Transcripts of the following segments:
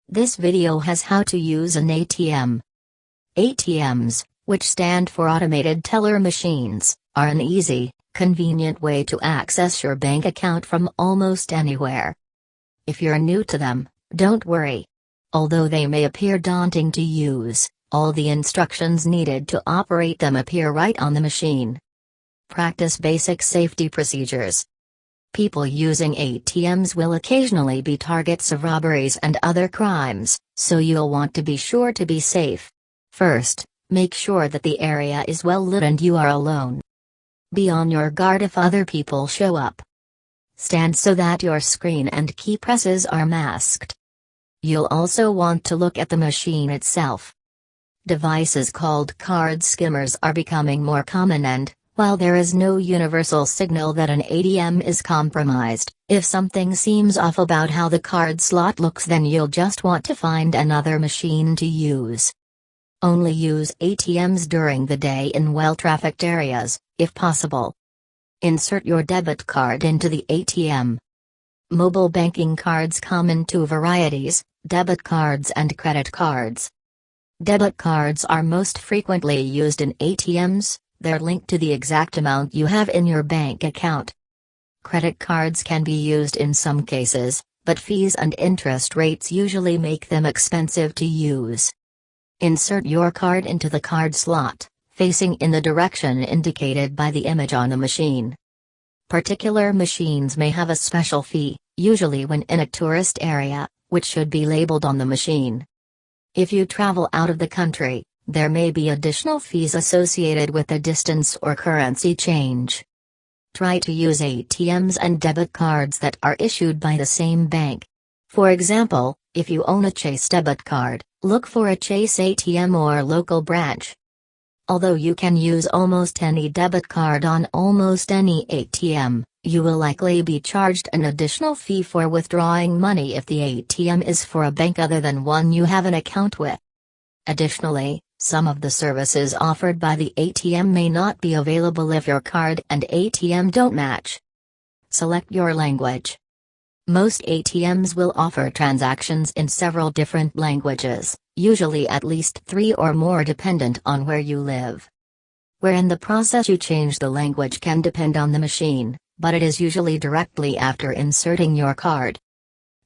This video has how to use an ATM. ATMs, which stand for automated teller machines, are an easy, convenient way to access your bank account from almost anywhere. If you're new to them, don't worry. Although they may appear daunting to use, all the instructions needed to operate them appear right on the machine. Practice basic safety procedures. People using ATMs will occasionally be targets of robberies and other crimes, so you'll want to be sure to be safe. First, make sure that the area is well lit and you are alone. Be on your guard if other people show up. Stand so that your screen and key presses are masked. You'll also want to look at the machine itself. Devices called card skimmers are becoming more common and, while there is no universal signal that an ATM is compromised, if something seems off about how the card slot looks, then you'll just want to find another machine to use. Only use ATMs during the day in well-trafficked areas, if possible. Insert your debit card into the ATM. Mobile banking cards come in two varieties, debit cards and credit cards. Debit cards are most frequently used in ATMs. They're linked to the exact amount you have in your bank account. Credit cards can be used in some cases, but fees and interest rates usually make them expensive to use. Insert your card into the card slot, facing in the direction indicated by the image on the machine. Particular machines may have a special fee, usually when in a tourist area, which should be labeled on the machine. If you travel out of the country, there may be additional fees associated with the distance or currency change. Try to use ATMs and debit cards that are issued by the same bank. For example, if you own a Chase debit card, look for a Chase ATM or local branch. Although you can use almost any debit card on almost any ATM, you will likely be charged an additional fee for withdrawing money if the ATM is for a bank other than one you have an account with. Additionally, some of the services offered by the ATM may not be available if your card and ATM don't match. Select your language. Most ATMs will offer transactions in several different languages, usually at least 3 or more dependent on where you live. Where in the process you change the language can depend on the machine, but it is usually directly after inserting your card.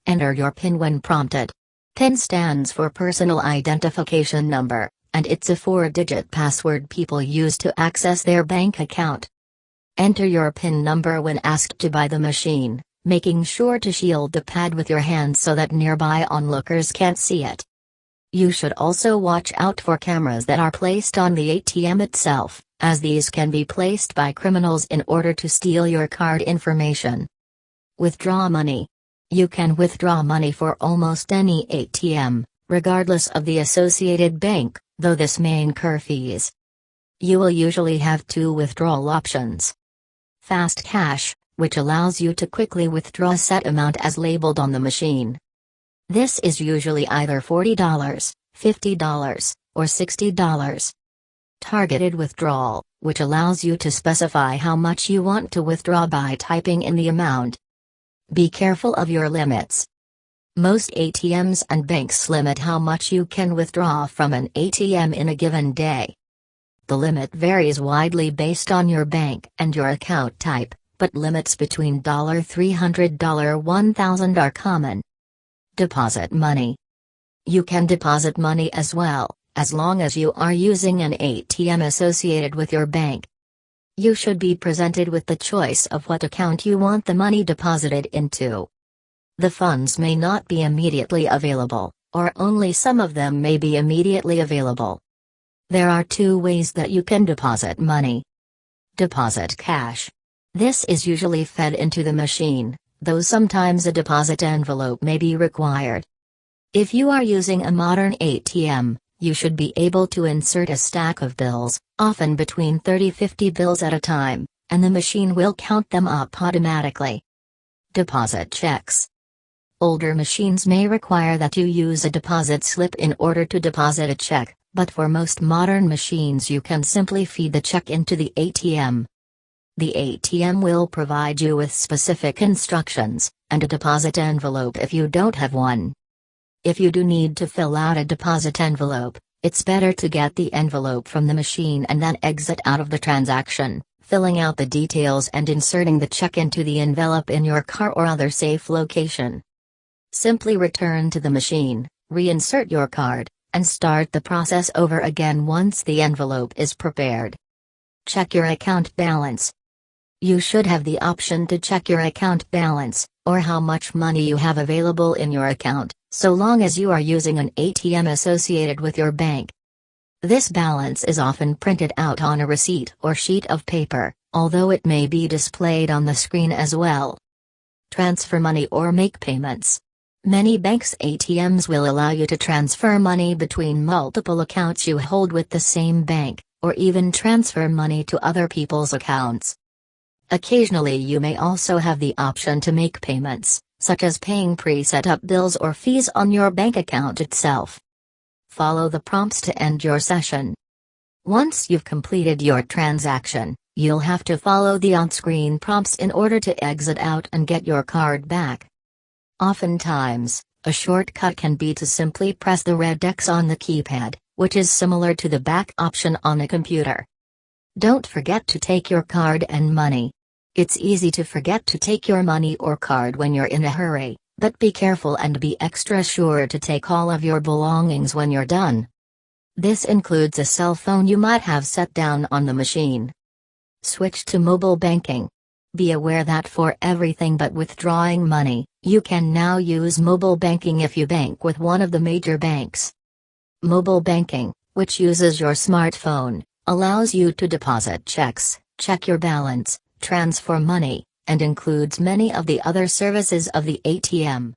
Enter your PIN when prompted. PIN stands for Personal Identification Number, and it's a 4-digit password people use to access their bank account. Enter your PIN number when asked to by the machine, making sure to shield the pad with your hand so that nearby onlookers can't see it. You should also watch out for cameras that are placed on the ATM itself, as these can be placed by criminals in order to steal your card information. Withdraw money. You can withdraw money for almost any ATM, regardless of the associated bank, though this may incur fees. You will usually have two withdrawal options. Fast cash, which allows you to quickly withdraw a set amount as labeled on the machine. This is usually either $40, $50, or $60. Targeted withdrawal, which allows you to specify how much you want to withdraw by typing in the amount. Be careful of your limits. Most ATMs and banks limit how much you can withdraw from an ATM in a given day. The limit varies widely based on your bank and your account type, but limits between $300 to $1,000 are common. Deposit money. You can deposit money as well, as long as you are using an ATM associated with your bank. You should be presented with the choice of what account you want the money deposited into. The funds may not be immediately available, or only some of them may be immediately available. There are two ways that you can deposit money. Deposit cash. This is usually fed into the machine, though sometimes a deposit envelope may be required. If you are using a modern ATM, you should be able to insert a stack of bills, often between 30-50 bills at a time, and the machine will count them up automatically. Deposit checks. Older machines may require that you use a deposit slip in order to deposit a check, but for most modern machines you can simply feed the check into the ATM. The ATM will provide you with specific instructions, and a deposit envelope if you don't have one. If you do need to fill out a deposit envelope, it's better to get the envelope from the machine and then exit out of the transaction, filling out the details and inserting the check into the envelope in your car or other safe location. Simply return to the machine, reinsert your card, and start the process over again once the envelope is prepared. Check your account balance. You should have the option to check your account balance, or how much money you have available in your account, so long as you are using an ATM associated with your bank. This balance is often printed out on a receipt or sheet of paper, although it may be displayed on the screen as well. Transfer money or make payments. Many banks' ATMs will allow you to transfer money between multiple accounts you hold with the same bank, or even transfer money to other people's accounts. Occasionally you may also have the option to make payments, such as paying pre-set-up bills or fees on your bank account itself. Follow the prompts to end your session. Once you've completed your transaction, you'll have to follow the on-screen prompts in order to exit out and get your card back. Oftentimes, a shortcut can be to simply press the red X on the keypad, which is similar to the back option on a computer. Don't forget to take your card and money. It's easy to forget to take your money or card when you're in a hurry, but be careful and be extra sure to take all of your belongings when you're done. This includes a cell phone you might have set down on the machine. Switch to mobile banking. Be aware that for everything but withdrawing money, you can now use mobile banking if you bank with one of the major banks. Mobile banking, which uses your smartphone, allows you to deposit checks, check your balance, transfer money, and includes many of the other services of the ATM.